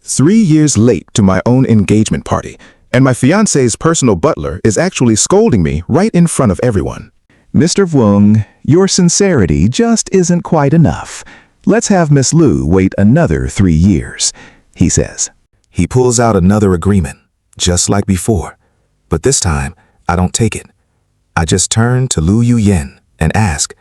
3 years late to my own engagement party, and my fiancé's personal butler is actually scolding me right in front of everyone. Mr. Wung, your sincerity just isn't quite enough. Let's have Miss Lu wait another 3 years, he says. He pulls out another agreement, just like before. But this time, I don't take it. I just turn to Lu Yuyen and ask,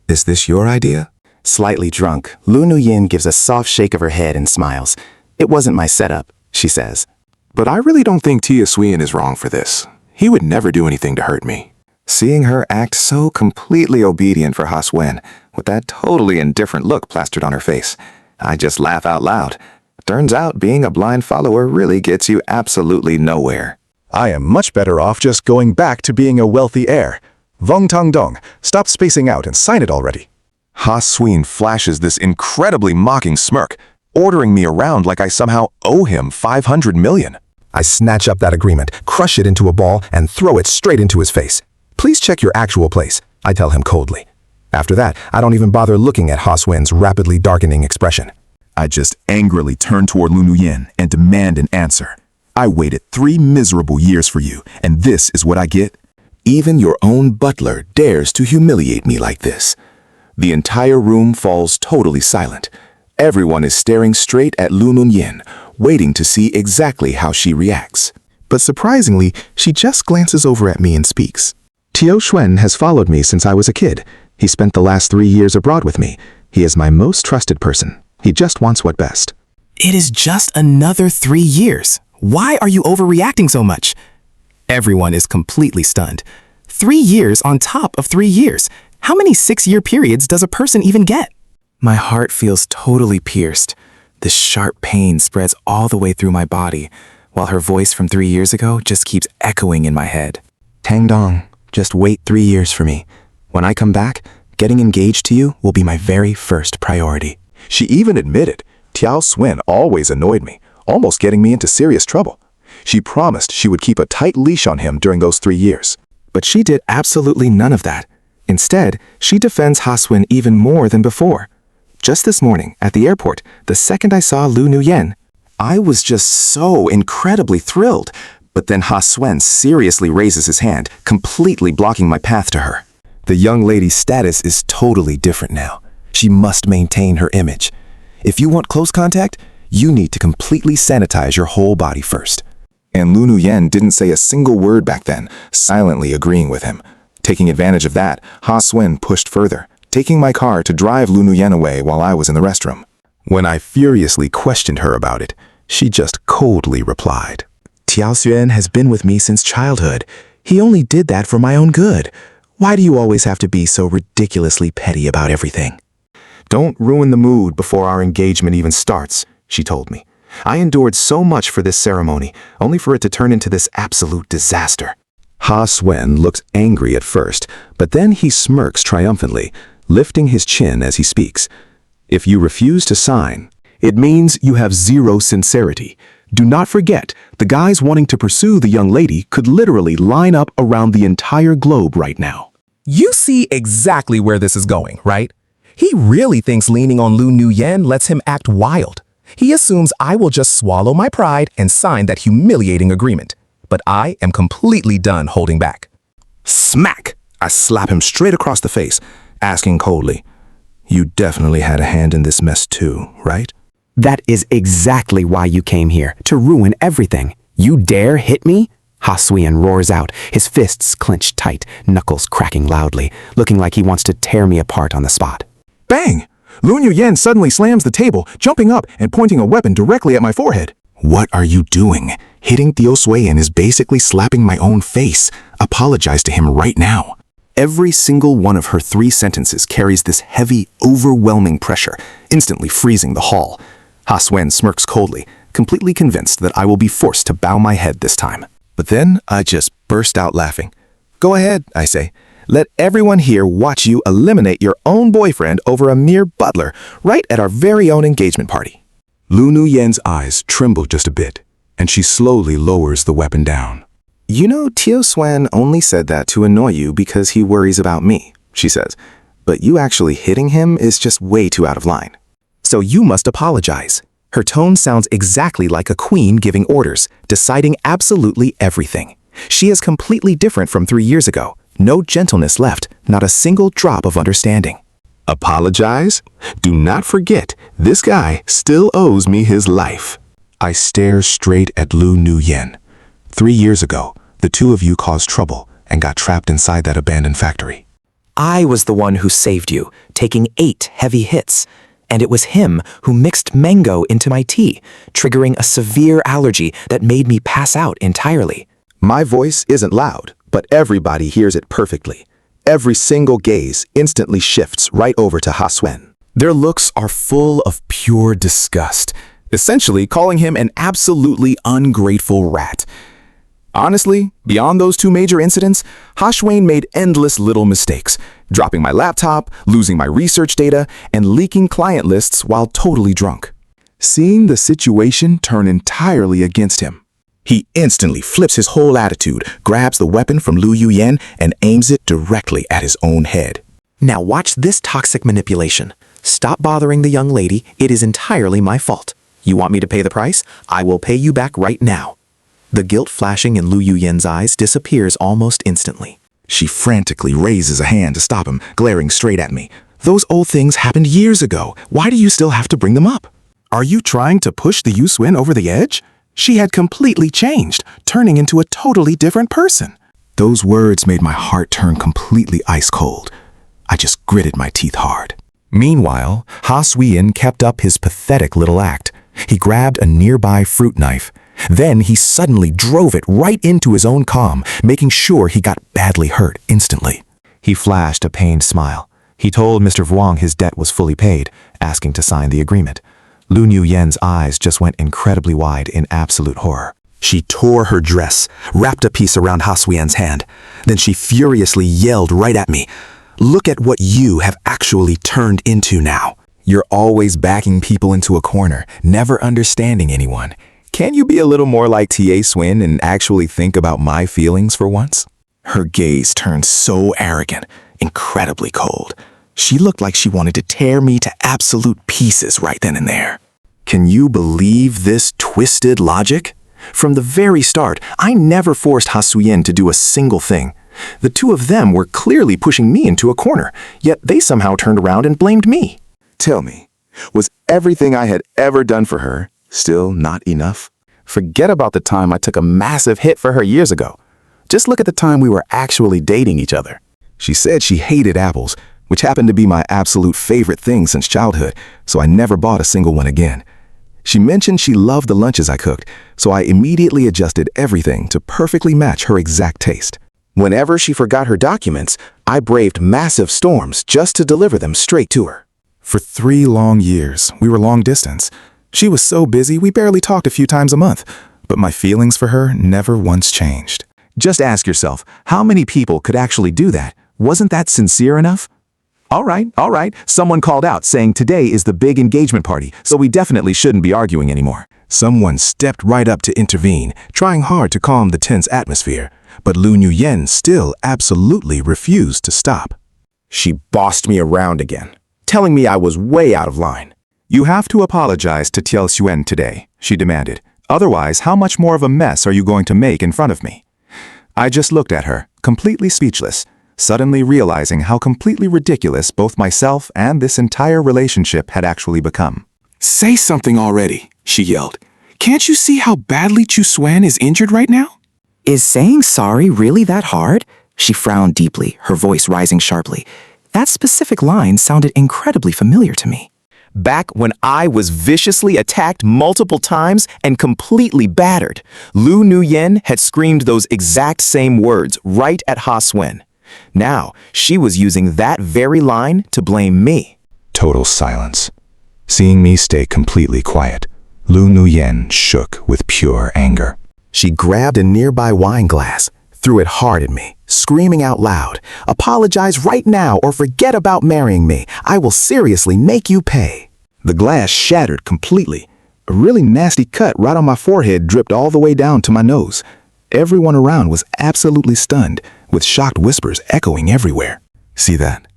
"Is this your idea?" Slightly drunk, Lu Nuyen gives a soft shake of her head and smiles. "It wasn't my setup," she says. But I really don't think Tia Suyen is wrong for this. He would never do anything to hurt me. Seeing her act so completely obedient for Ha Suen, with that totally indifferent look plastered on her face, I just laugh out loud. Turns out being a blind follower really gets you absolutely nowhere. I am much better off just going back to being a wealthy heir. Vong Tang Dong, stop spacing out and sign it already. Ha Suen flashes this incredibly mocking smirk, ordering me around like I somehow owe him 500 million. I snatch up that agreement, crush it into a ball, and throw it straight into his face. "Please check your actual place," I tell him coldly. After that, I don't even bother looking at Ha Suen's rapidly darkening expression. I just angrily turn toward Lu Nuyen and demand an answer. I waited 3 miserable years for you, and this is what I get? Even your own butler dares to humiliate me like this. The entire room falls totally silent. Everyone is staring straight at Lu Nuyen, waiting to see exactly how she reacts. But surprisingly, she just glances over at me and speaks. Tio Xuan has followed me since I was a kid. He spent the last 3 years abroad with me. He is my most trusted person. He just wants what best. It is just another 3 years. Why are you overreacting so much? Everyone is completely stunned. 3 years on top of 3 years. How many 6-year periods does a person even get? My heart feels totally pierced. The sharp pain spreads all the way through my body, while her voice from 3 years ago just keeps echoing in my head. Tang Dong, just wait 3 years for me. When I come back, getting engaged to you will be my very first priority. She even admitted, Tiao Suen always annoyed me, almost getting me into serious trouble. She promised she would keep a tight leash on him during those 3 years. But she did absolutely none of that. Instead, she defends Ha Suen even more than before. Just this morning, at the airport, the second I saw Lu Nuyen, I was just so incredibly thrilled. But then Ha Suen seriously raises his hand, completely blocking my path to her. The young lady's status is totally different now. She must maintain her image. If you want close contact, you need to completely sanitize your whole body first. And Lu Nuyen didn't say a single word back then, silently agreeing with him. Taking advantage of that, Ha Suen pushed further, taking my car to drive Lu Nuyen away while I was in the restroom. When I furiously questioned her about it, she just coldly replied, Tiao Suen has been with me since childhood. He only did that for my own good. Why do you always have to be so ridiculously petty about everything? Don't ruin the mood before our engagement even starts, she told me. I endured so much for this ceremony, only for it to turn into this absolute disaster. Ha Suen looks angry at first, but then he smirks triumphantly, lifting his chin as he speaks. If you refuse to sign, it means you have zero sincerity. Do not forget, the guys wanting to pursue the young lady could literally line up around the entire globe right now. You see exactly where this is going, right? He really thinks leaning on Lu Nuyen lets him act wild. He assumes I will just swallow my pride and sign that humiliating agreement. But I am completely done holding back. Smack! I slap him straight across the face, asking coldly, "You definitely had a hand in this mess too, right?" That is exactly why you came here, to ruin everything. You dare hit me? Ha Suen roars out, his fists clenched tight, knuckles cracking loudly, looking like he wants to tear me apart on the spot. Bang! Lu Nuyen suddenly slams the table, jumping up and pointing a weapon directly at my forehead. What are you doing? Hitting Tio Suen is basically slapping my own face. Apologize to him right now. Every single one of her 3 sentences carries this heavy, overwhelming pressure, instantly freezing the hall. Ha Suen smirks coldly, completely convinced that I will be forced to bow my head this time. But then I just burst out laughing. "Go ahead," I say. "Let everyone here watch you eliminate your own boyfriend over a mere butler right at our very own engagement party." Lu Nuyen's eyes tremble just a bit, and she slowly lowers the weapon down. "You know, Tio Suen only said that to annoy you because he worries about me," she says. "But you actually hitting him is just way too out of line." So you must apologize. Her tone sounds exactly like a queen giving orders, deciding absolutely everything. She is completely different from 3 years ago. No gentleness left, not a single drop of understanding. Apologize? Do not forget, this guy still owes me his life. I stare straight at Lu Nuyen. 3 years ago, the two of you caused trouble and got trapped inside that abandoned factory. I was the one who saved you, taking 8 heavy hits. And it was him who mixed mango into my tea, triggering a severe allergy that made me pass out entirely. My voice isn't loud, but everybody hears it perfectly. Every single gaze instantly shifts right over to Ha-Swen. Their looks are full of pure disgust, essentially calling him an absolutely ungrateful rat. Honestly, beyond those 2 major incidents, Ha-Swen made endless little mistakes, dropping my laptop, losing my research data, and leaking client lists while totally drunk. Seeing the situation turn entirely against him, He instantly flips his whole attitude, grabs the weapon from Lu Yuyen, and aims it directly at his own head. Now watch this toxic manipulation. Stop bothering the young lady. It is entirely my fault. You want me to pay the price? I will pay you back right now. The guilt flashing in Lu Yuyen's eyes disappears almost instantly. She frantically raises a hand to stop him, glaring straight at me. Those old things happened years ago. Why do you still have to bring them up? Are you trying to push the Yuswen over the edge? She had completely changed, turning into a totally different person. Those words made my heart turn completely ice cold. I just gritted my teeth hard. Meanwhile, Ha-Swen kept up his pathetic little act. He grabbed a nearby fruit knife. Then he suddenly drove it right into his own calm, making sure he got badly hurt instantly. He flashed a pained smile. He told Mr. Vuong his debt was fully paid, asking to sign the agreement. Lu Nuyen's eyes just went incredibly wide in absolute horror. She tore her dress, wrapped a piece around Ha-Swen's hand. Then she furiously yelled right at me. Look at what you have actually turned into now. You're always backing people into a corner, never understanding anyone. Can you be a little more like T.A. Swin and actually think about my feelings for once? Her gaze turned so arrogant, incredibly cold. She looked like she wanted to tear me to absolute pieces right then and there. Can you believe this twisted logic? From the very start, I never forced Ha-Swen to do a single thing. The two of them were clearly pushing me into a corner, yet they somehow turned around and blamed me. Tell me, was everything I had ever done for her still not enough? Forget about the time I took a massive hit for her years ago. Just look at the time we were actually dating each other. She said she hated apples, which happened to be my absolute favorite thing since childhood, so I never bought a single one again. She mentioned she loved the lunches I cooked, so I immediately adjusted everything to perfectly match her exact taste. Whenever she forgot her documents, I braved massive storms just to deliver them straight to her. For 3 long years, we were long distance. She was so busy we barely talked a few times a month, but my feelings for her never once changed. Just ask yourself, how many people could actually do that? Wasn't that sincere enough? All right. Someone called out saying today is the big engagement party, so we definitely shouldn't be arguing anymore. Someone stepped right up to intervene, trying hard to calm the tense atmosphere, but Lu Nuyen still absolutely refused to stop. She bossed me around again, telling me I was way out of line. You have to apologize to Tiao Xuan today, she demanded. Otherwise, how much more of a mess are you going to make in front of me? I just looked at her, completely speechless, suddenly realizing how completely ridiculous both myself and this entire relationship had actually become. Say something already, she yelled. Can't you see how badly Chu Xuan is injured right now? Is saying sorry really that hard? She frowned deeply, her voice rising sharply. That specific line sounded incredibly familiar to me. Back when I was viciously attacked multiple times and completely battered, Lu Nuyen had screamed those exact same words right at Ha-Swen. Now, she was using that very line to blame me. Total silence. Seeing me stay completely quiet, Lu Nuyen shook with pure anger. She grabbed a nearby wine glass, threw it hard at me, screaming out loud, "Apologize right now or forget about marrying me. I will seriously make you pay." The glass shattered completely. A really nasty cut right on my forehead dripped all the way down to my nose. Everyone around was absolutely stunned, with shocked whispers echoing everywhere. See that?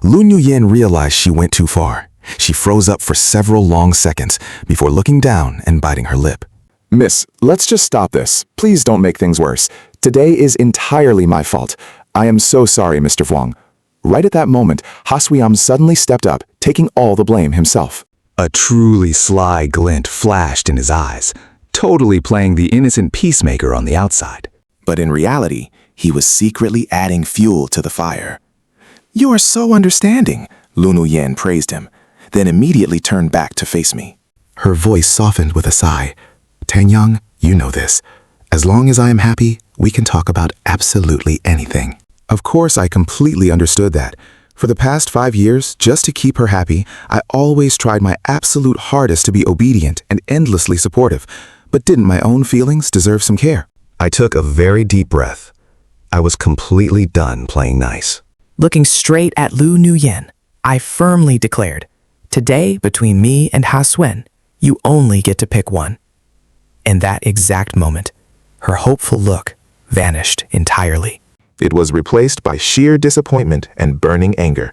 Lu Nuyen realized she went too far. She froze up for several long seconds before looking down and biting her lip. Miss, let's just stop this. Please don't make things worse. Today is entirely my fault. I am so sorry, Mr. Vuong. Right at that moment, Ha-Sui-am suddenly stepped up, taking all the blame himself. A truly sly glint flashed in his eyes, totally playing the innocent peacemaker on the outside. But in reality, he was secretly adding fuel to the fire. "You are so understanding," Lu Nuyen praised him, then immediately turned back to face me. Her voice softened with a sigh. "Tangyang, you know this. As long as I am happy, we can talk about absolutely anything." Of course, I completely understood that. For the past 5 years, just to keep her happy, I always tried my absolute hardest to be obedient and endlessly supportive. But didn't my own feelings deserve some care? I took a very deep breath. I was completely done playing nice. Looking straight at Lu Nuyen, I firmly declared, today between me and Ha-Suen, you only get to pick one. In that exact moment, her hopeful look vanished entirely. It was replaced by sheer disappointment and burning anger.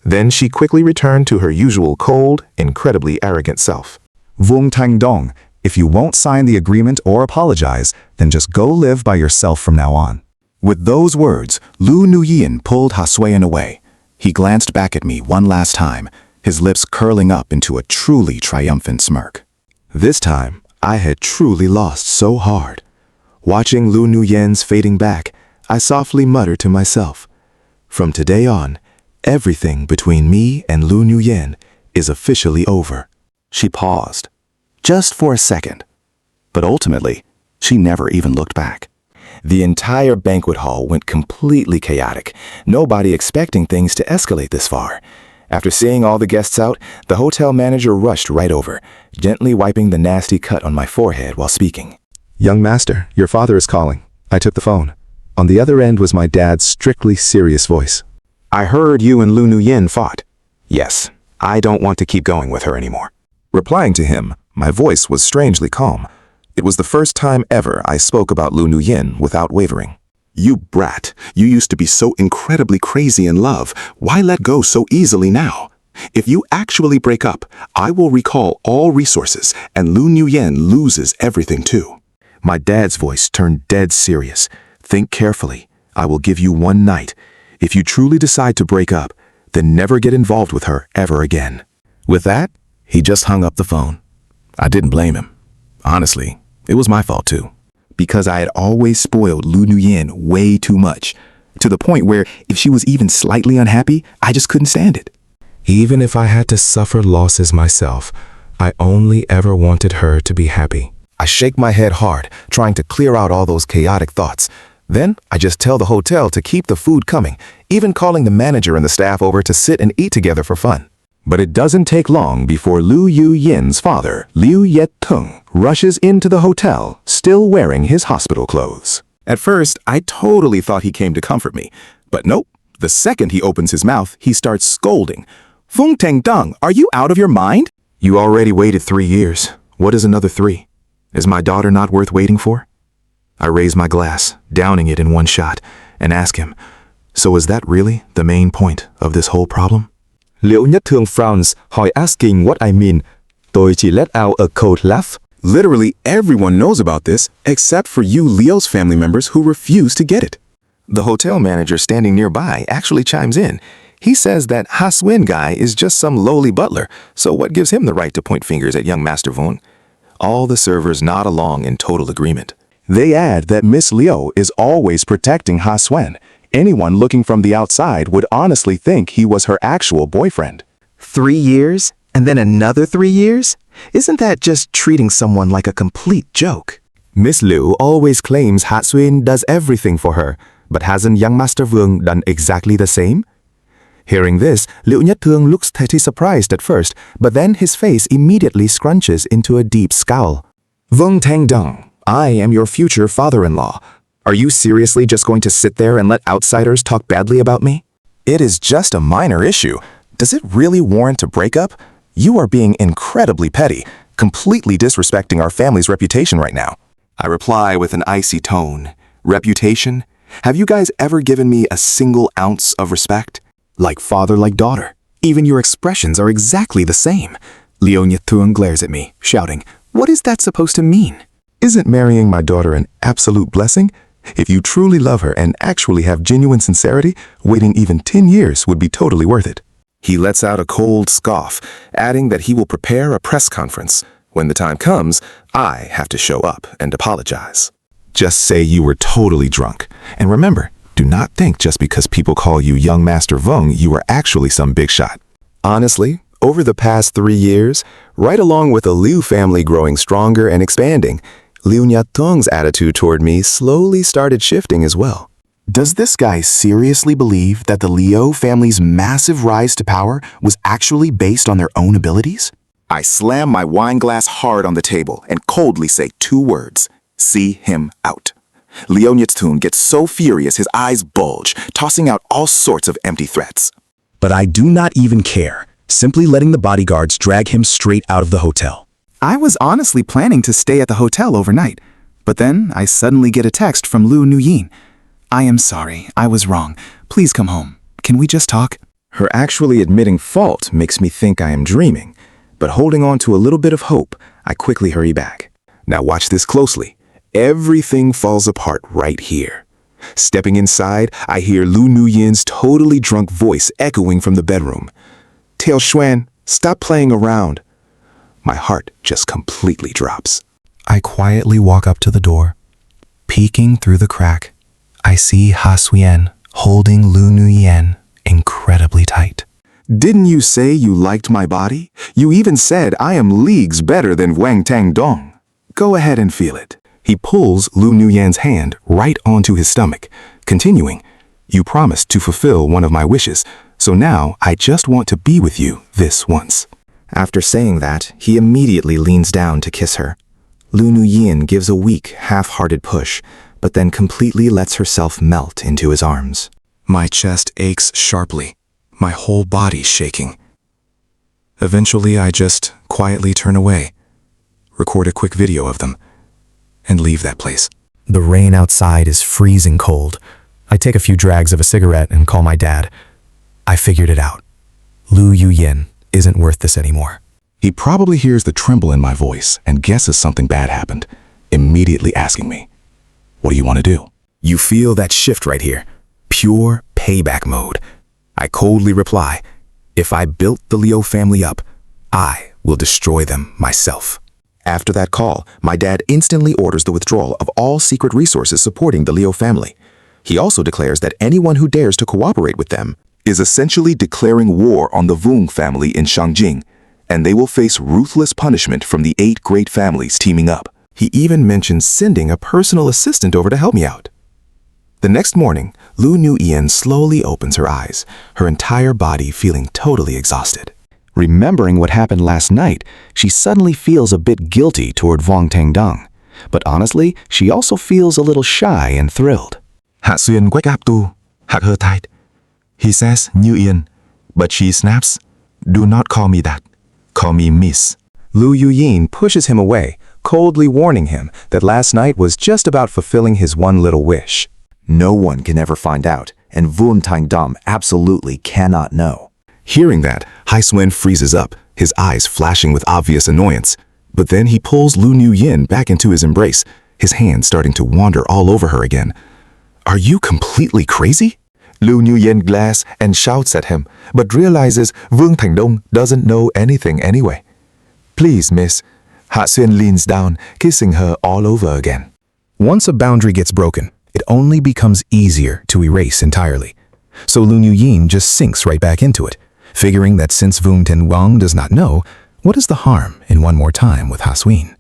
Then she quickly returned to her usual cold, incredibly arrogant self. Vuong Tang Dong, if you won't sign the agreement or apologize, then just go live by yourself from now on. With those words, Lu Nuyen pulled Ha-Sui-an away. He glanced back at me one last time, his lips curling up into a truly triumphant smirk. This time, I had truly lost so hard. Watching Lu Nuyen's fading back, I softly muttered to myself, "From today on, everything between me and Lu Nuyen is officially over." She paused, just for a second. But ultimately, she never even looked back. The entire banquet hall went completely chaotic, nobody expecting things to escalate this far. After seeing all the guests out, the hotel manager rushed right over, gently wiping the nasty cut on my forehead while speaking. "Young master, your father is calling." I took the phone. On the other end was my dad's strictly serious voice. "I heard you and Lu Nuyen fought. Yes, I don't want to keep going with her anymore." Replying to him, my voice was strangely calm. It was the first time ever I spoke about Lu Nuyen without wavering. "You brat, you used to be so incredibly crazy in love. Why let go so easily now? If you actually break up, I will recall all resources and Lu Nuyen loses everything too." My dad's voice turned dead serious. "Think carefully. I will give you one night. If you truly decide to break up, then never get involved with her ever again." With that, he just hung up the phone. I didn't blame him. Honestly, it was my fault too. Because I had always spoiled Lu Nuyen way too much, to the point where if she was even slightly unhappy, I just couldn't stand it. Even if I had to suffer losses myself, I only ever wanted her to be happy. I shake my head hard, trying to clear out all those chaotic thoughts. Then I just tell the hotel to keep the food coming, even calling the manager and the staff over to sit and eat together for fun. But it doesn't take long before Lu Yu-yin's father, Liu Yet-tung, rushes into the hotel, still wearing his hospital clothes. At first, I totally thought he came to comfort me. But nope, the second he opens his mouth, he starts scolding. "Fung Teng Dong, are you out of your mind?" "You already waited 3 years. What is another 3? Is my daughter not worth waiting for?" I raise my glass, downing it in one shot, and ask him, "So is that really the main point of this whole problem?" Liễu Nhất Thương frowns, hỏi asking what I mean. Tôi chỉ let out a cold laugh. Literally everyone knows about this, except for you Leo's family members who refuse to get it. The hotel manager standing nearby actually chimes in. He says that Ha-Suen guy is just some lowly butler, so what gives him the right to point fingers at young Master Vuong? All the servers nod along in total agreement. They add that Miss Liu is always protecting Ha-Suen. Anyone looking from the outside would honestly think he was her actual boyfriend. 3 years, and then another 3 years? Isn't that just treating someone like a complete joke? Miss Liu always claims Ha-Suen does everything for her, but hasn't young Master Vuong done exactly the same? Hearing this, Liễu Nhất Thương looks pretty surprised at first, but then his face immediately scrunches into a deep scowl. "Vuong Tang Dong, I am your future father-in-law. Are you seriously just going to sit there and let outsiders talk badly about me?" "It is just a minor issue. Does it really warrant a breakup? You are being incredibly petty, completely disrespecting our family's reputation right now." I reply with an icy tone. "Reputation? Have you guys ever given me a single ounce of respect? Like father, like daughter. Even your expressions are exactly the same. Leonya Thuong glares at me, shouting, "What is that supposed to mean?" Isn't marrying my daughter an absolute blessing? If you truly love her and actually have genuine sincerity, waiting even 10 years would be totally worth it. He lets out a cold scoff, adding that he will prepare a press conference. When the time comes, I have to show up and apologize. Just say you were totally drunk. And remember, do not think just because people call you Young Master Vung, you are actually some big shot. Honestly, over the past 3 years, right along with the Liu family growing stronger and expanding, Liu Nyatong's attitude toward me slowly started shifting as well. Does this guy seriously believe that the Liu family's massive rise to power was actually based on their own abilities? I slam my wine glass hard on the table and coldly say 2 words: see him out. Liu Nyatong gets so furious his eyes bulge, tossing out all sorts of empty threats. But I do not even care, simply letting the bodyguards drag him straight out of the hotel. I was honestly planning to stay at the hotel overnight, but then I suddenly get a text from Lu Nuyin. "I am sorry, I was wrong. Please come home. Can we just talk?" Her actually admitting fault makes me think I am dreaming, but holding on to a little bit of hope, I quickly hurry back. Now watch this closely. Everything falls apart right here. Stepping inside, I hear Lu Nuyin's totally drunk voice echoing from the bedroom. "Tao Xuan, stop playing around." My heart just completely drops. I quietly walk up to the door. Peeking through the crack, I see Ha-Suyen holding Lu Nuyen incredibly tight. Didn't you say you liked my body? You even said I am leagues better than Wang Tang Dong. Go ahead and feel it. He pulls Lu Nuyen's hand right onto his stomach, continuing, "You promised to fulfill one of my wishes, so now I just want to be with you this once." After saying that, he immediately leans down to kiss her. Lu Nuyin gives a weak, half-hearted push, but then completely lets herself melt into his arms. My chest aches sharply, my whole body shaking. Eventually, I just quietly turn away, record a quick video of them, and leave that place. The rain outside is freezing cold. I take a few drags of a cigarette and call my dad. I figured it out. Lu Yuyin isn't worth this anymore. He probably hears the tremble in my voice and guesses something bad happened, immediately asking me, "What do you want to do?" You feel that shift right here. Pure payback mode. I coldly reply, "If I built the Liu family up, I will destroy them myself." After that call, my dad instantly orders the withdrawal of all secret resources supporting the Liu family. He also declares that anyone who dares to cooperate with them is essentially declaring war on the Vung family in Shangjing, and they will face ruthless punishment from the 8 great families teaming up. He even mentions sending a personal assistant over to help me out. The next morning, Lu Nuyen slowly opens her eyes, her entire body feeling totally exhausted. Remembering what happened last night, she suddenly feels a bit guilty toward Wang Tangdong. But honestly, she also feels a little shy and thrilled. Ha-Suyen wake up too. Hug her tight. He says Nguyen, but she snaps, "Do not call me that. Call me Miss." Lu Yuyin pushes him away, coldly warning him that last night was just about fulfilling his one little wish. No one can ever find out, and Vun Tangdam absolutely cannot know. Hearing that, Hai-Suen freezes up, his eyes flashing with obvious annoyance. But then he pulls Lu Nuyin back into his embrace, his hands starting to wander all over her again. "Are you completely crazy?" Lu Nuyin glares and shouts at him, but realizes Vương Thành-Đông doesn't know anything anyway. "Please, miss." Ha-Suen leans down, kissing her all over again. Once a boundary gets broken, it only becomes easier to erase entirely. So Lu Nuyin just sinks right back into it, figuring that since Vung Ten Wang does not know, what is the harm in one more time with Ha-Suyen?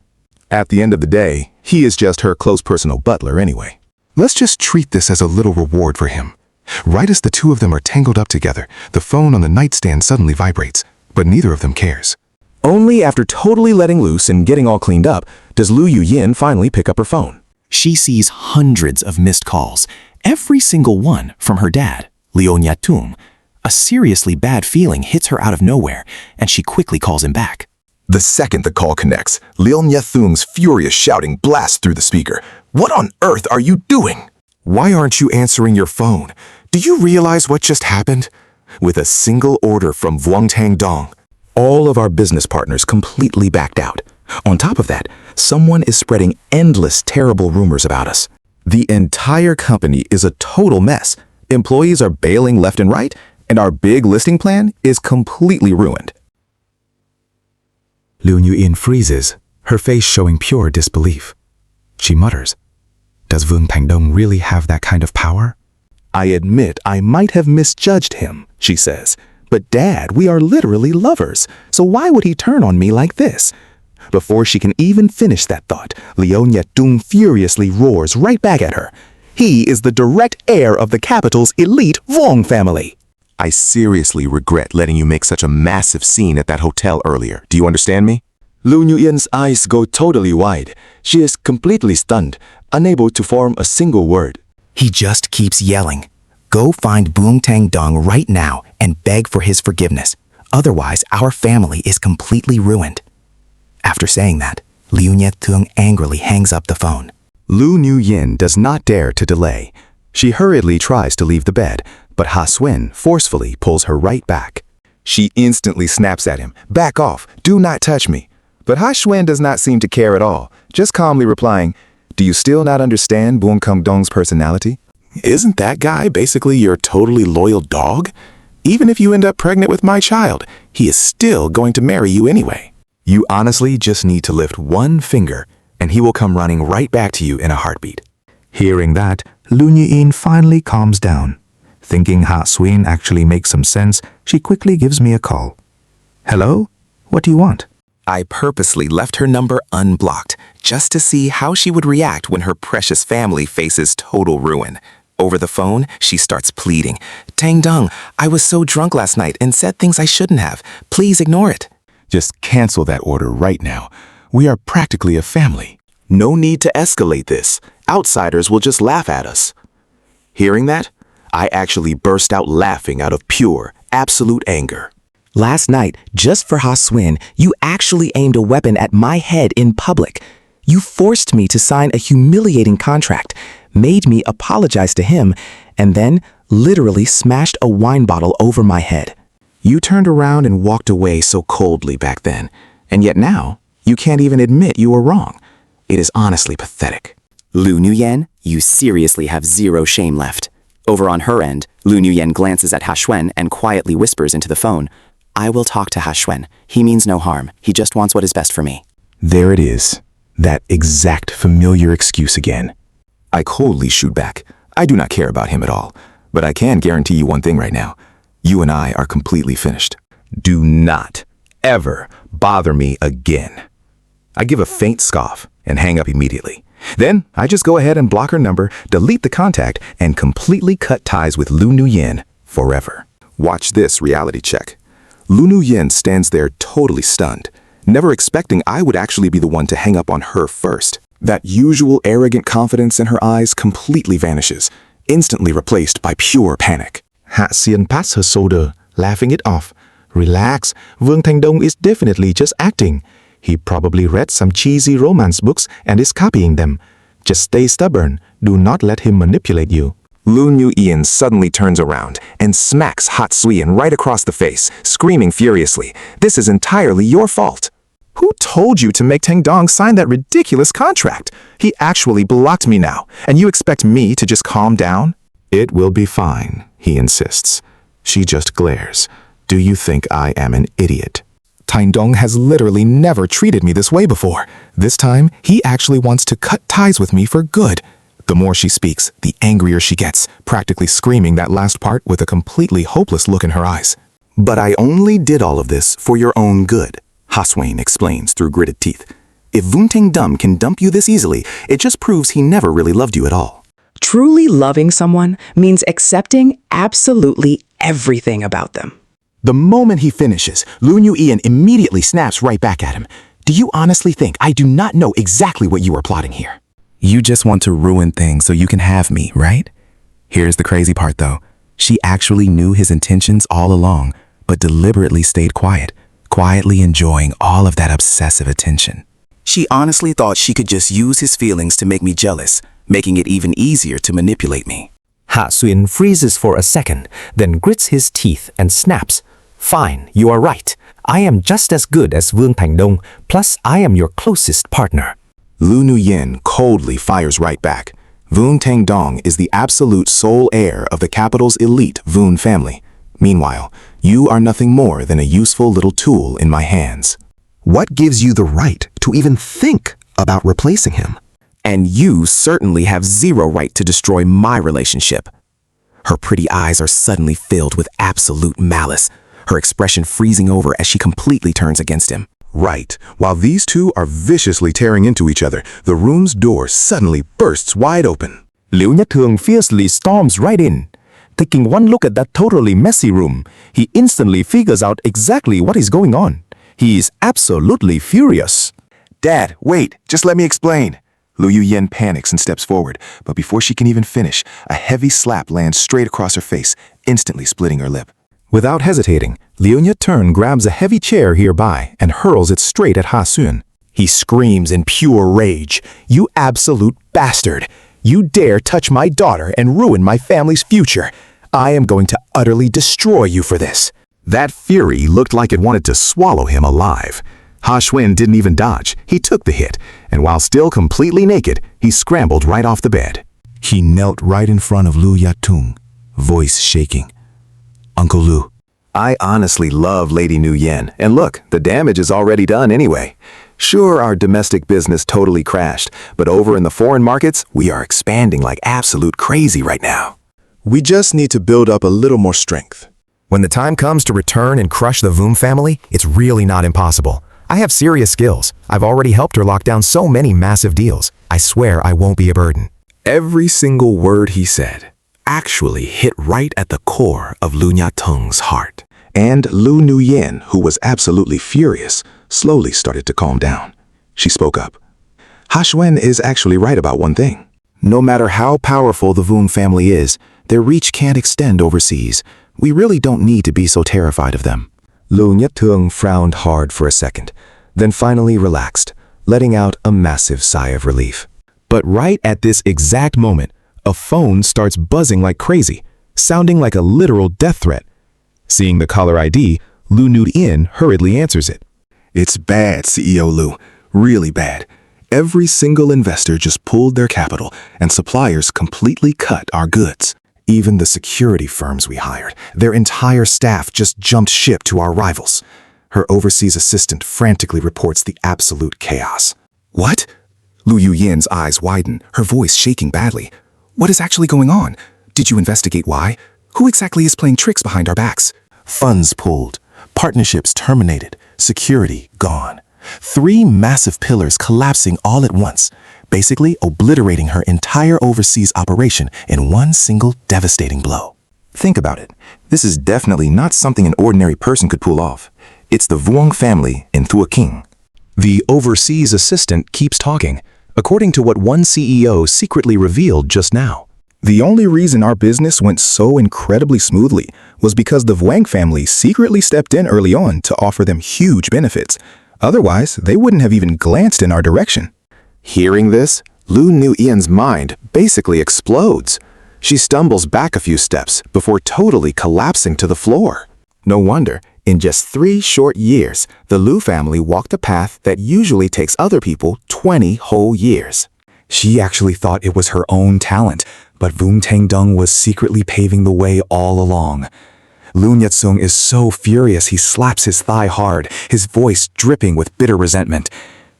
At the end of the day, he is just her close personal butler anyway. Let's just treat this as a little reward for him. Right as the two of them are tangled up together, the phone on the nightstand suddenly vibrates, but neither of them cares. Only after totally letting loose and getting all cleaned up, does Lu Yuyin finally pick up her phone. She sees hundreds of missed calls, every single one from her dad, Liu Nyatung. A seriously bad feeling hits her out of nowhere, and she quickly calls him back. The second the call connects, Liu Nyathung's furious shouting blasts through the speaker. "What on earth are you doing? Why aren't you answering your phone? Do you realize what just happened? with a single order from Wang Dong. All of our business partners completely backed out. On top of that, someone is spreading endless terrible rumors about us. The entire company is a total mess. Employees are bailing left and right, and our big listing plan is completely ruined. Liu Nuyen freezes, her face showing pure disbelief. She mutters, "Does Vương Thành Đông really have that kind of power?" I admit I might have misjudged him, she says. But Dad, we are literally lovers, so why would he turn on me like this? Before she can even finish that thought, Liu Nyetung furiously roars right back at her. He is the direct heir of the capital's elite Vong family. I seriously regret letting you make such a massive scene at that hotel earlier. Do you understand me? Liu Nuyen's eyes go totally wide. She is completely stunned, unable to form a single word. He just keeps yelling. Go find Vương Thành Đông right now and beg for his forgiveness. Otherwise, our family is completely ruined. After saying that, Liu Nyetung angrily hangs up the phone. Lu Nuyen does not dare to delay. She hurriedly tries to leave the bed, but Ha Swin forcefully pulls her right back. She instantly snaps at him. Back off. Do not touch me. But Ha Xuan does not seem to care at all, just calmly replying, do you still not understand Bung Kung Dong's personality? Isn't that guy basically your totally loyal dog? Even if you end up pregnant with my child, he is still going to marry you anyway. You honestly just need to lift one finger, and he will come running right back to you in a heartbeat. Hearing that, Liu Nuyen finally calms down. Thinking Ha Swin actually makes some sense, she quickly gives me a call. Hello? What do you want? I purposely left her number unblocked just to see how she would react when her precious family faces total ruin. Over the phone, she starts pleading. Tang Dong, I was so drunk last night and said things I shouldn't have. Please ignore it. Just cancel that order right now. We are practically a family. No need to escalate this. Outsiders will just laugh at us. Hearing that, I actually burst out laughing out of pure, absolute anger. Last night, just for Ha Swin, you actually aimed a weapon at my head in public. You forced me to sign a humiliating contract, made me apologize to him, and then literally smashed a wine bottle over my head. You turned around and walked away so coldly back then, and yet now, you can't even admit you were wrong. It is honestly pathetic. Liu Nuyen, you seriously have zero shame left. Over on her end, Liu Nuyen glances at Ha Xuan and quietly whispers into the phone, I will talk to Ha Xuan. He means no harm. He just wants what is best for me. There it is. That exact familiar excuse again. I coldly shoot back. I do not care about him at all. But I can guarantee you one thing right now. You and I are completely finished. Do not ever bother me again. I give a faint scoff and hang up immediately. Then I just go ahead and block her number, delete the contact, and completely cut ties with Liu Nuyen forever. Watch this reality check. Liu Nuyen stands there totally stunned, never expecting I would actually be the one to hang up on her first. That usual arrogant confidence in her eyes completely vanishes, instantly replaced by pure panic. Ha Xian pats her shoulder, laughing it off. Relax, Vương Thành Đông is definitely just acting. He probably read some cheesy romance books and is copying them. Just stay stubborn. Do not let him manipulate you. Liu Nuyen suddenly turns around and smacks Ha Xuan right across the face, screaming furiously, this is entirely your fault. Who told you to make Tang Dong sign that ridiculous contract? He actually blocked me now, and you expect me to just calm down? It will be fine, he insists. She just glares. Do you think I am an idiot? Tang Dong has literally never treated me this way before. This time, he actually wants to cut ties with me for good. The more she speaks, the angrier she gets, practically screaming that last part with a completely hopeless look in her eyes. But I only did all of this for your own good, Ha Swin explains through gritted teeth. If Vương Thành Đông can dump you this easily, it just proves he never really loved you at all. Truly loving someone means accepting absolutely everything about them. The moment he finishes, Liu Nuyen immediately snaps right back at him. Do you honestly think I do not know exactly what you are plotting here? You just want to ruin things so you can have me, right? Here's the crazy part though. She actually knew his intentions all along, but deliberately stayed quiet, quietly enjoying all of that obsessive attention. She honestly thought she could just use his feelings to make me jealous, making it even easier to manipulate me. Ha Xuyen freezes for a second, then grits his teeth and snaps. Fine, you are right. I am just as good as Vương Thành Đông, plus I am your closest partner. Lu Nuyen coldly fires right back. Vương Thành Đông is the absolute sole heir of the capital's elite Vương family. Meanwhile, you are nothing more than a useful little tool in my hands. What gives you the right to even think about replacing him? And you certainly have zero right to destroy my relationship. Her pretty eyes are suddenly filled with absolute malice, her expression freezing over as she completely turns against him. Right. While these two are viciously tearing into each other, the room's door suddenly bursts wide open. Liễu Nhất Thường fiercely storms right in. Taking one look at that totally messy room, he instantly figures out exactly what is going on. He is absolutely furious. Dad, wait, just let me explain. Lu Yuyen panics and steps forward, but before she can even finish, a heavy slap lands straight across her face, instantly splitting her lip. Without hesitating, Liễu Nhất Thường grabs a heavy chair nearby and hurls it straight at Ha Xuyen. He screams in pure rage, "You absolute bastard! You dare touch my daughter and ruin my family's future! I am going to utterly destroy you for this!" That fury looked like it wanted to swallow him alive. Ha Xuyen didn't even dodge. He took the hit, and while still completely naked, he scrambled right off the bed. He knelt right in front of Lu Yatung, voice shaking. "Uncle Lu." I honestly love Lady Nuyen, and look, the damage is already done anyway. Sure, our domestic business totally crashed, but over in the foreign markets, we are expanding like absolute crazy right now. We just need to build up a little more strength. When the time comes to return and crush the Voom family, it's really not impossible. I have serious skills. I've already helped her lock down so many massive deals. I swear I won't be a burden. Every single word he said actually hit right at the core of Lu Nyatung's heart. And Lu Nuyen, who was absolutely furious, slowly started to calm down. She spoke up. Ha Xuyen is actually right about one thing. No matter how powerful the Voon family is, their reach can't extend overseas. We really don't need to be so terrified of them. Liễu Nhất Thường frowned hard for a second, then finally relaxed, letting out a massive sigh of relief. But right at this exact moment, a phone starts buzzing like crazy, sounding like a literal death threat. Seeing the caller ID, Lu Nuyen hurriedly answers it. It's bad, CEO Lu. Really bad. Every single investor just pulled their capital, and suppliers completely cut our goods. Even the security firms we hired, their entire staff just jumped ship to our rivals. Her overseas assistant frantically reports the absolute chaos. What? Lu Yuyen's eyes widen, her voice shaking badly. What is actually going on? Did you investigate why? Who exactly is playing tricks behind our backs? Funds pulled, partnerships terminated, security gone. 3 massive pillars collapsing all at once, basically obliterating her entire overseas operation in one single devastating blow. Think about it. This is definitely not something an ordinary person could pull off. It's the Vuong family in Thua King. The overseas assistant keeps talking, according to what one CEO secretly revealed just now. The only reason our business went so incredibly smoothly was because the Vuong family secretly stepped in early on to offer them huge benefits. Otherwise, they wouldn't have even glanced in our direction. Hearing this, Lu Nuyen's mind basically explodes. She stumbles back a few steps before totally collapsing to the floor. No wonder, in just 3 short years, the Lu family walked a path that usually takes other people 20 whole years. She actually thought it was her own talent, but Voon Tang Dung was secretly paving the way all along. Lu Nyatsung is so furious he slaps his thigh hard, his voice dripping with bitter resentment.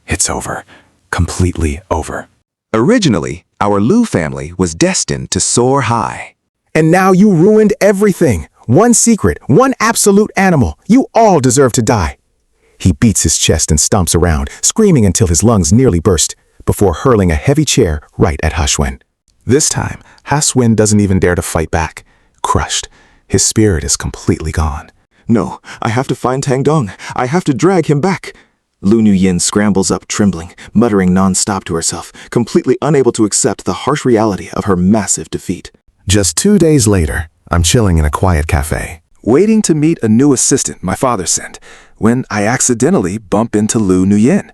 It's over. Completely over. Originally, our Lu family was destined to soar high. And now you ruined everything. One secret, one absolute animal. You all deserve to die. He beats his chest and stomps around, screaming until his lungs nearly burst, before hurling a heavy chair right at Ha Xuyen. This time, Ha Xuyen doesn't even dare to fight back. Crushed, his spirit is completely gone. No, I have to find Tang Dong. I have to drag him back. Lu Nuyen scrambles up trembling, muttering non-stop to herself, completely unable to accept the harsh reality of her massive defeat. Just 2 days later, I'm chilling in a quiet cafe, waiting to meet a new assistant my father sent, when I accidentally bump into Lu Nuyen.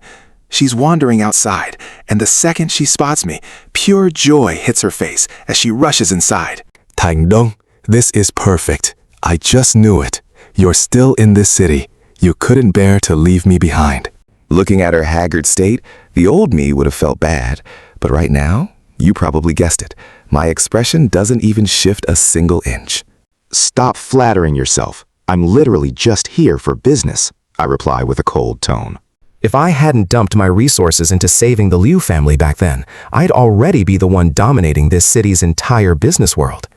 She's wandering outside, and the second she spots me, pure joy hits her face as she rushes inside. Tang-dong, this is perfect. I just knew it. You're still in this city. You couldn't bear to leave me behind. Looking at her haggard state, the old me would have felt bad. But right now, you probably guessed it. My expression doesn't even shift a single inch. Stop flattering yourself. I'm literally just here for business, I reply with a cold tone. If I hadn't dumped my resources into saving the Liu family back then, I'd already be the one dominating this city's entire business world.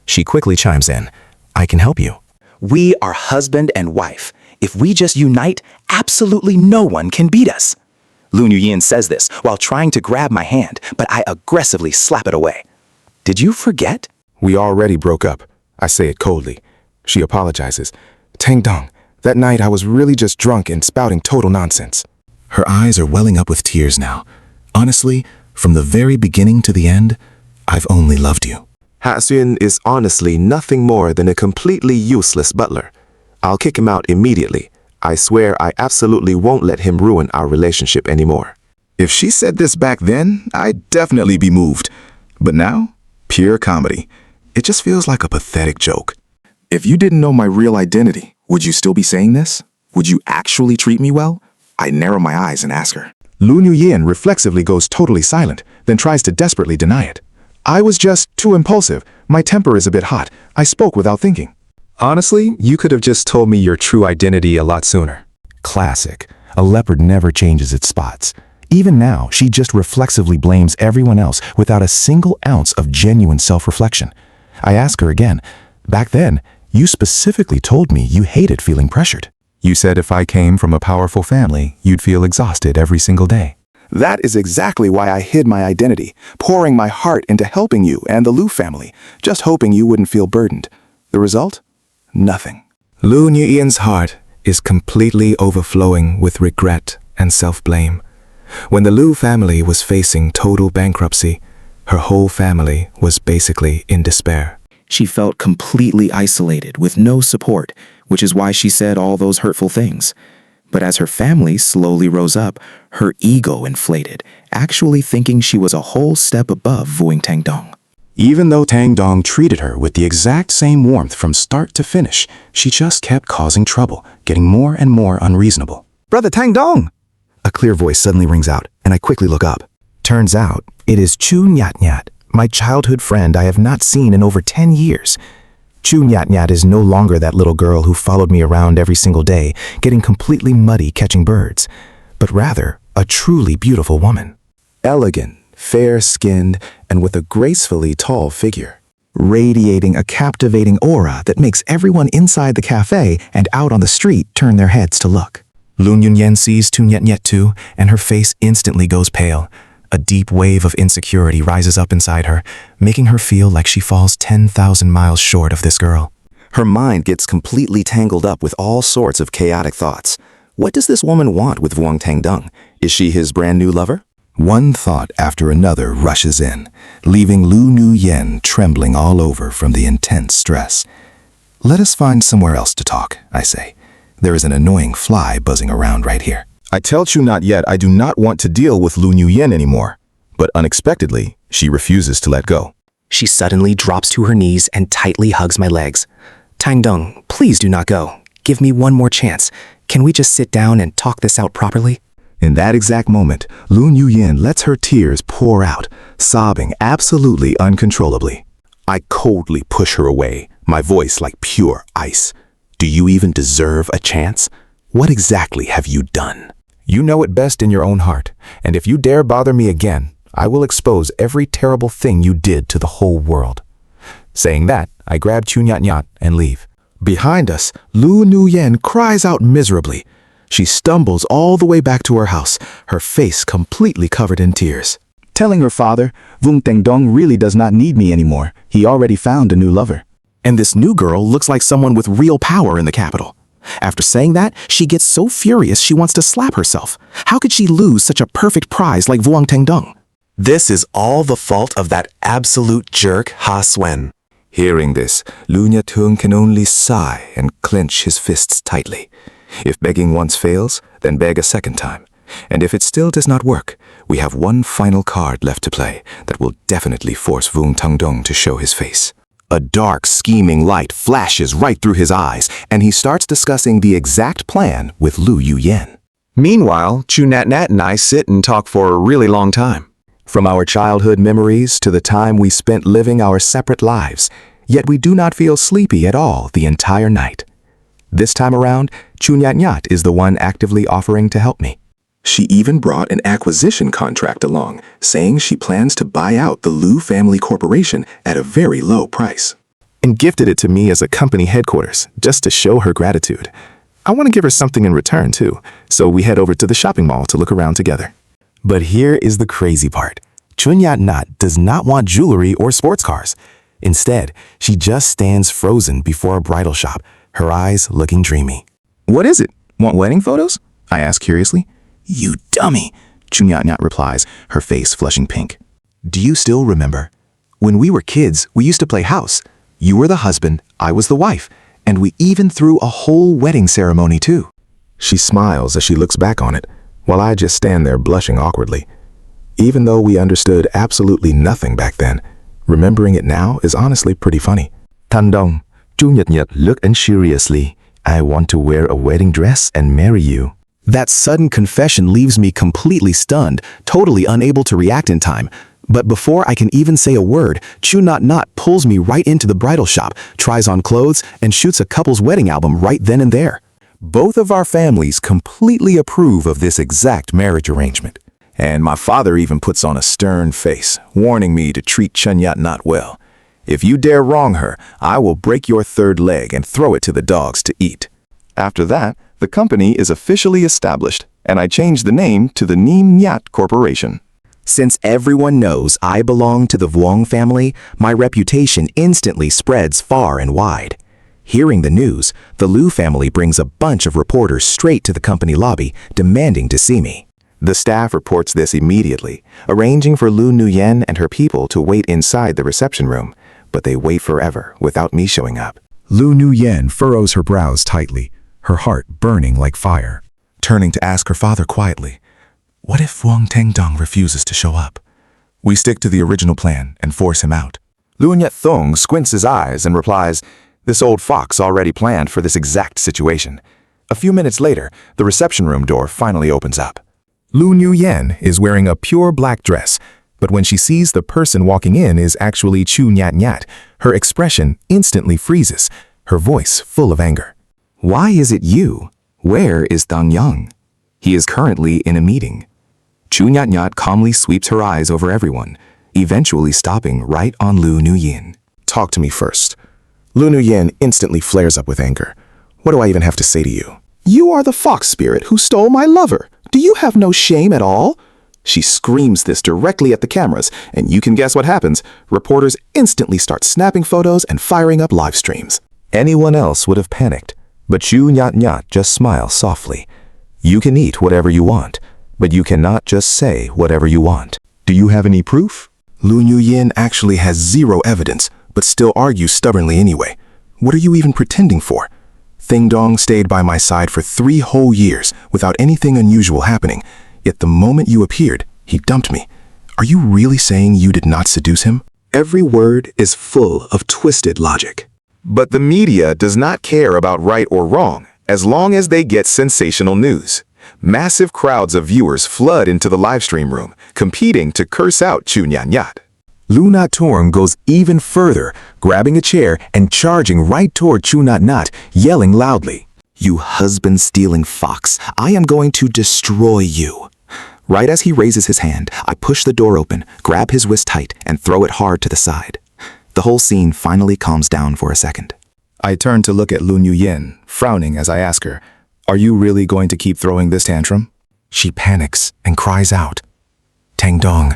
She quickly chimes in. I can help you. We are husband and wife. If we just unite, absolutely no one can beat us. Lu Nuyin says this while trying to grab my hand, but I aggressively slap it away. Did you forget? We already broke up. I say it coldly. She apologizes. Tang-dong, that night I was really just drunk and spouting total nonsense. Her eyes are welling up with tears now. Honestly, from the very beginning to the end, I've only loved you. Ha-Suen is honestly nothing more than a completely useless butler. I'll kick him out immediately. I swear I absolutely won't let him ruin our relationship anymore. If she said this back then, I'd definitely be moved. But now, pure comedy. It just feels like a pathetic joke. If you didn't know my real identity, would you still be saying this? Would you actually treat me well? I narrow my eyes and ask her. Lu Nuyin reflexively goes totally silent, then tries to desperately deny it. I was just too impulsive. My temper is a bit hot. I spoke without thinking. Honestly, you could have just told me your true identity a lot sooner. Classic. A leopard never changes its spots. Even now, she just reflexively blames everyone else without a single ounce of genuine self-reflection. I ask her again, back then, you specifically told me you hated feeling pressured. You said if I came from a powerful family, you'd feel exhausted every single day. That is exactly why I hid my identity, pouring my heart into helping you and the Liu family, just hoping you wouldn't feel burdened. The result? Nothing. Lu Nuyin's heart is completely overflowing with regret and self-blame. When the Liu family was facing total bankruptcy, her whole family was basically in despair. She felt completely isolated with no support, which is why she said all those hurtful things. But as her family slowly rose up, her ego inflated, actually thinking she was a whole step above Vuong Tang-dong. Even though Tang-dong treated her with the exact same warmth from start to finish, she just kept causing trouble, getting more and more unreasonable. Brother Tang-dong! A clear voice suddenly rings out, and I quickly look up. Turns out, it is Chu Nyat-Nyat, my childhood friend I have not seen in over 10 years. Chu Nyat-Nyat is no longer that little girl who followed me around every single day, getting completely muddy catching birds, but rather a truly beautiful woman. Elegant, fair-skinned, and with a gracefully tall figure. Radiating a captivating aura that makes everyone inside the cafe and out on the street turn their heads to look. Lu Nuyin sees Chu Nyat-Nyat too, and her face instantly goes pale. A deep wave of insecurity rises up inside her, making her feel like she falls 10,000 miles short of this girl. Her mind gets completely tangled up with all sorts of chaotic thoughts. What does this woman want with Vuong Tang-dong? Is she his brand new lover? One thought after another rushes in, leaving Lu Nuyin trembling all over from the intense stress. Let us find somewhere else to talk, I say. There is an annoying fly buzzing around right here. I tell Chu not yet I do not want to deal with Lu Nuyin anymore, but unexpectedly, she refuses to let go. She suddenly drops to her knees and tightly hugs my legs. Tang-dong, please do not go. Give me one more chance. Can we just sit down and talk this out properly? In that exact moment, Lu Nuyin lets her tears pour out, sobbing absolutely uncontrollably. I coldly push her away, my voice like pure ice. Do you even deserve a chance? What exactly have you done? You know it best in your own heart, and if you dare bother me again, I will expose every terrible thing you did to the whole world. Saying that, I grab Chu Nyat-Nyat and leave. Behind us, Lu Nuyin cries out miserably. She stumbles all the way back to her house, her face completely covered in tears. Telling her father, Vuong Tang-dong really does not need me anymore. He already found a new lover. And this new girl looks like someone with real power in the capital. After saying that, she gets so furious she wants to slap herself. How could she lose such a perfect prize like Vuong Tang-dong? This is all the fault of that absolute jerk Ha-Suen. Hearing this, Lu Nyat-Tung can only sigh and clench his fists tightly. If begging once fails, then beg a second time. And if it still does not work, we have one final card left to play that will definitely force Vuong Tang-dong to show his face. A dark, scheming light flashes right through his eyes, and he starts discussing the exact plan with Lu Yuyen. Meanwhile, Chu Nat Nat and I sit and talk for a really long time. From our childhood memories to the time we spent living our separate lives, yet we do not feel sleepy at all the entire night. This time around, Chu Nat Nat is the one actively offering to help me. She even brought an acquisition contract along, saying she plans to buy out the Lu family corporation at a very low price. And gifted it to me as a company headquarters, just to show her gratitude. I want to give her something in return too, so we head over to the shopping mall to look around together. But here is the crazy part. Chu Nat Nat does not want jewelry or sports cars. Instead, she just stands frozen before a bridal shop, her eyes looking dreamy. What is it? Want wedding photos? I ask curiously. You dummy, Chu Nat Nat replies, her face flushing pink. Do you still remember? When we were kids, we used to play house. You were the husband, I was the wife, and we even threw a whole wedding ceremony too. She smiles as she looks back on it, while I just stand there blushing awkwardly. Even though we understood absolutely nothing back then, remembering it now is honestly pretty funny. Tandong, Chu Nat Nat looked seriously. I want to wear a wedding dress and marry you. That sudden confession leaves me completely stunned, totally unable to react in time. But before I can even say a word, Chu Nat Nat pulls me right into the bridal shop, tries on clothes, and shoots a couple's wedding album right then and there. Both of our families completely approve of this exact marriage arrangement. And my father even puts on a stern face, warning me to treat Chu Nat Nat well. If you dare wrong her, I will break your third leg and throw it to the dogs to eat. After that, the company is officially established, and I changed the name to the Neem Nyat Corporation. Since everyone knows I belong to the Vuong family, my reputation instantly spreads far and wide. Hearing the news, the Lu family brings a bunch of reporters straight to the company lobby, demanding to see me. The staff reports this immediately, arranging for Lu Nuyen and her people to wait inside the reception room, but they wait forever without me showing up. Lu Nuyen furrows her brows tightly, her heart burning like fire. Turning to ask her father quietly, what if Vuong Tengdong refuses to show up? We stick to the original plan and force him out. Lu Nyat Thong squints his eyes and replies, this old fox already planned for this exact situation. A few minutes later, the reception room door finally opens up. Lu Nuyen is wearing a pure black dress, but when she sees the person walking in is actually Chu Nat Nat, her expression instantly freezes, her voice full of anger. Why is it you? Where is Dang Yang? He is currently in a meeting. Chu Nat Nat calmly sweeps her eyes over everyone, eventually stopping right on Lu Nuyen. Talk to me first. Lu Nuyen instantly flares up with anger. What do I even have to say to you? You are the fox spirit who stole my lover. Do you have no shame at all? She screams this directly at the cameras, and you can guess what happens. Reporters instantly start snapping photos and firing up live streams. Anyone else would have panicked, but Chu Nat Nat just smiles softly. You can eat whatever you want, but you cannot just say whatever you want. Do you have any proof? Lu Nuyen actually has zero evidence, but still argues stubbornly anyway. What are you even pretending for? Thing Dong stayed by my side for 3 whole years without anything unusual happening, yet the moment you appeared, he dumped me. Are you really saying you did not seduce him? Every word is full of twisted logic. But the media does not care about right or wrong, as long as they get sensational news. Massive crowds of viewers flood into the livestream room, competing to curse out Chu Nat Nat. Lu Nat Torn goes even further, grabbing a chair and charging right toward Chu Nat Nat, yelling loudly, "You husband-stealing fox, I am going to destroy you." Right as he raises his hand, I push the door open, grab his wrist tight, and throw it hard to the side. The whole scene finally calms down for a second. I turn to look at Lu Nuyen, frowning as I ask her, "Are you really going to keep throwing this tantrum?" She panics and cries out, "Tang Dong,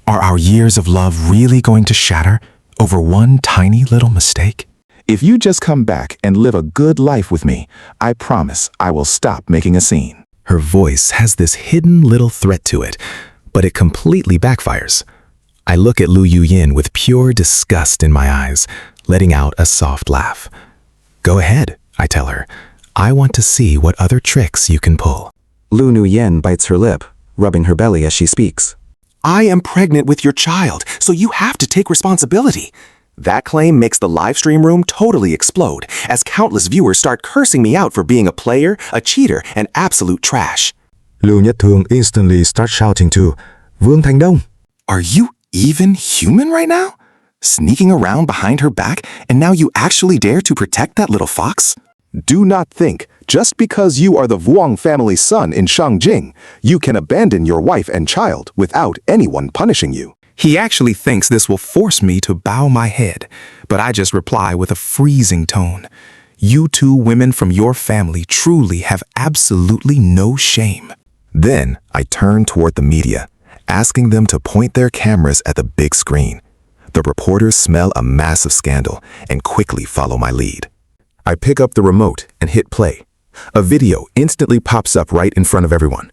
are our years of love really going to shatter over one tiny little mistake? If you just come back and live a good life with me, I promise I will stop making a scene." Her voice has this hidden little threat to it, but it completely backfires. I look at Lu Yuyin with pure disgust in my eyes, letting out a soft laugh. "Go ahead," I tell her. "I want to see what other tricks you can pull." Lu Nuyen bites her lip, rubbing her belly as she speaks. "I am pregnant with your child, so you have to take responsibility. That claim makes the live stream room totally explode, as countless viewers start cursing me out for being a player, a cheater, and absolute trash. Lưu Nhất Thương instantly starts shouting to Vương Thành Đông. Are you even human right now? Sneaking around behind her back, and now you actually dare to protect that little fox? Do not think, just because you are the Vuong family's son in Shangjing, you can abandon your wife and child without anyone punishing you. He actually thinks this will force me to bow my head, but I just reply with a freezing tone. You two women from your family truly have absolutely no shame. Then I turn toward the media, asking them to point their cameras at the big screen. The reporters smell a massive scandal and quickly follow my lead. I pick up the remote and hit play. A video instantly pops up right in front of everyone.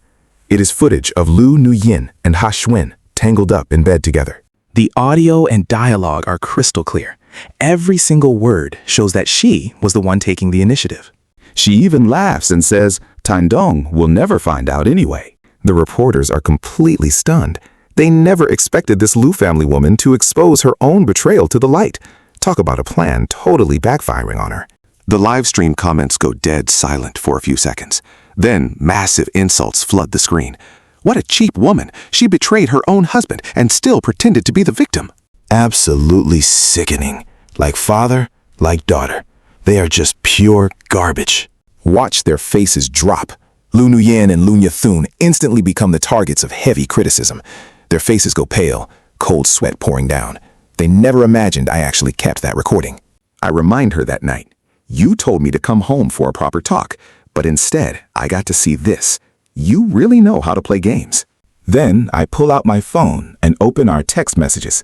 It is footage of Lu Nuyen and Ha Xuan tangled up in bed together. The audio and dialogue are crystal clear. Every single word shows that she was the one taking the initiative. She even laughs and says, Tan Dong will never find out anyway. The reporters are completely stunned. They never expected this Lu family woman to expose her own betrayal to the light. Talk about a plan totally backfiring on her. The live stream comments go dead silent for a few seconds. Then massive insults flood the screen. What a cheap woman. She betrayed her own husband and still pretended to be the victim. Absolutely sickening. Like father, like daughter. They are just pure garbage. Watch their faces drop. Lu Nuyen and Lu Nyathun instantly become the targets of heavy criticism. Their faces go pale, cold sweat pouring down. They never imagined I actually kept that recording. I remind her that night. You told me to come home for a proper talk, but instead I got to see this. You really know how to play games. Then I pull out my phone and open our text messages.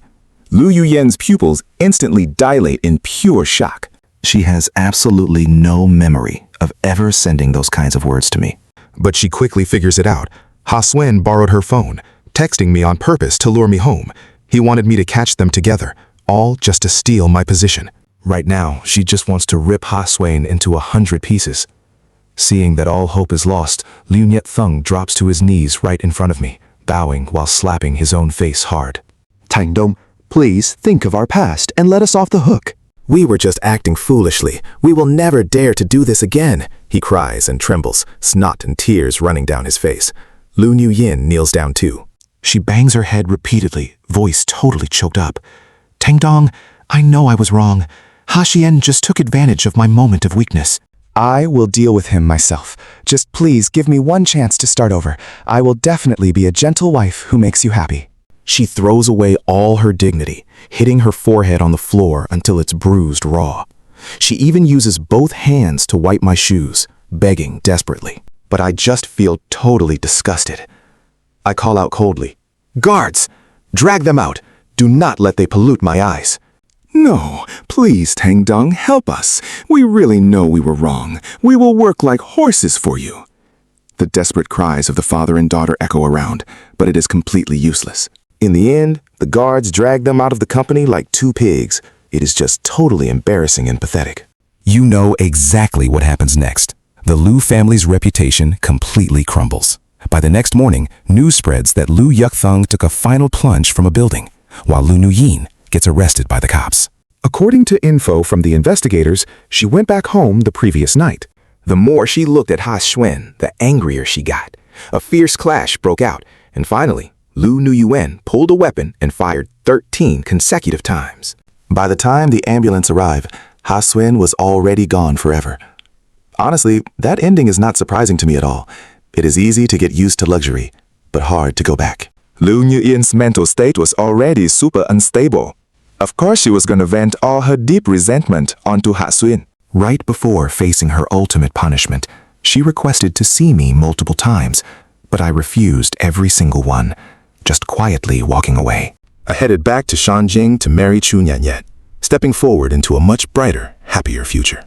Lu Yuyen's pupils instantly dilate in pure shock. She has absolutely no memory of ever sending those kinds of words to me. But she quickly figures it out. Ha Xuan borrowed her phone, texting me on purpose to lure me home. He wanted me to catch them together, all just to steal my position. Right now, she just wants to rip Ha Xuan into 100 pieces. Seeing that all hope is lost, Liu Niet Thung drops to his knees right in front of me, bowing while slapping his own face hard. Tang Dong, please think of our past and let us off the hook. We were just acting foolishly. We will never dare to do this again, he cries and trembles, snot and tears running down his face. Lu Nuyen kneels down too. She bangs her head repeatedly, voice totally choked up. Tang Dong, I know I was wrong. Ha Xian just took advantage of my moment of weakness. I will deal with him myself. Just please give me one chance to start over. I will definitely be a gentle wife who makes you happy. She throws away all her dignity, hitting her forehead on the floor until it's bruised raw. She even uses both hands to wipe my shoes, begging desperately. But I just feel totally disgusted. I call out coldly, "Guards! Drag them out! Do not let they pollute my eyes." "No, please, Tang Dong, help us. We really know we were wrong. We will work like horses for you." The desperate cries of the father and daughter echo around, but it is completely useless. In the end, the guards drag them out of the company like two pigs. It is just totally embarrassing and pathetic. You know exactly what happens next. The Lu family's reputation completely crumbles. By the next morning, news spreads that Lu Yukthung took a final plunge from a building, while Lu Nuyen gets arrested by the cops. According to info from the investigators, she went back home the previous night. The more she looked at Ha Xuan, the angrier she got. A fierce clash broke out, and finally, Lu Nuyen pulled a weapon and fired 13 consecutive times. By the time the ambulance arrived, Ha Xuan was already gone forever. Honestly, that ending is not surprising to me at all. It is easy to get used to luxury, but hard to go back. Lu Nuyen's mental state was already super unstable. Of course she was going to vent all her deep resentment onto Ha Xuan. Right before facing her ultimate punishment, she requested to see me multiple times, but I refused every single one, just quietly walking away. I headed back to Shangjing to marry Chu Nyanyen, stepping forward into a much brighter, happier future.